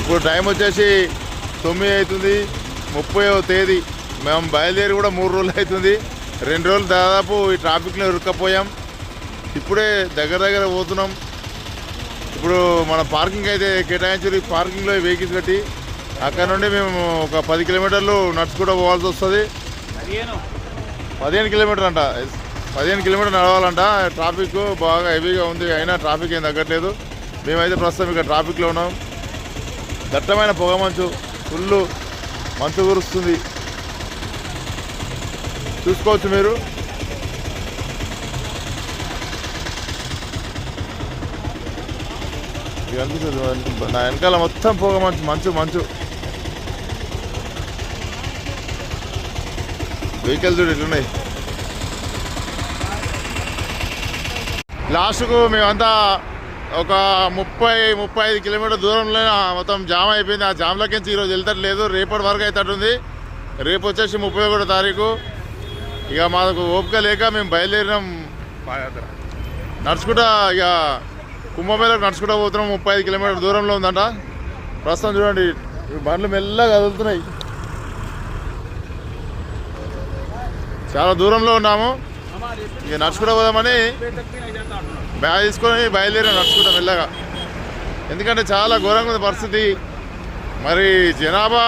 ఇప్పుడు టైం వచ్చేసి 9 అవుతుంది, 30వ తేదీ. మేము బయలుదేరి కూడా 3 రోజులు అవుతుంది. 2 రోజులు దాదాపు ఈ ట్రాఫిక్లో ఇరుక్కపోయాం. ఇప్పుడే దగ్గర పోతున్నాం. ఇప్పుడు మన పార్కింగ్ అయితే కేటాయించారు. ఈ పార్కింగ్లో వెహికల్స్ కట్టి అక్కడ నుండి మేము ఒక 10 కిలోమీటర్లు నడుచుకుంటూ పోవాల్సి వస్తుంది. 15 కిలోమీటర్ అంట, 15 కిలోమీటర్ నడవాలంట. ట్రాఫిక్ బాగా హెవీగా ఉంది, అయినా ట్రాఫిక్ ఏం తగ్గట్లేదు. మేమైతే ప్రస్తుతం ఇక్కడ ట్రాఫిక్లో ఉన్నాం. దట్టమైన పొగ మంచు, ఫుల్ మంచు కురుస్తుంది, చూసుకోవచ్చు మీరు. అనిపిస్తుంది నా వెనకాల మొత్తం పొగ మంచు మంచు మంచు. వెహికల్ చూడు ఎట్లున్నాయి. లాస్ట్కు మేమంతా ఒక 30-35 కిలోమీటర్ దూరంలో మొత్తం జామ్ అయిపోయింది. ఆ జామ్లోకి ఈరోజు వెళ్తట్లేదు, రేపటి వరకు అవుతుంది. రేపు వచ్చేసి 31వ తారీఖు. ఇక మాకు ఓపిక లేక మేము బయలుదేరినాం. నడుచుకుంటా ఇక కుంభమేళకు నడుచుకుంటూ పోతున్నాం. 35 కిలోమీటర్ దూరంలో ఉందంట. ప్రస్తుతం చూడండి బండ్లు మెల్లగా కదులుతున్నాయి. చాలా దూరంలో ఉన్నాము. ఇక నడుచుకుంటూ పోదామని బ్యాగ్ తీసుకొని బయలుదేరాం నడుచుకుంటాం మెల్లగా. ఎందుకంటే చాలా ఘోరంగా ఉంది పరిస్థితి. మరి జనాభా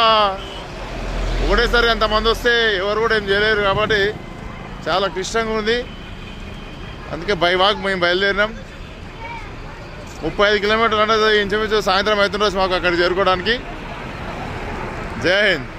ఒకటేసారి అంతమంది వస్తే ఎవరు కూడా ఏం చేయలేరు కాబట్టి చాలా క్లిష్టంగా ఉంది. అందుకే బై వాక్ మేము బయలుదేరినాం. 35 కిలోమీటర్లు అంటే ఇంచుమించు సాయంత్రం అవుతుండొచ్చు మాకు అక్కడికి చేరుకోవడానికి. జై హింద్.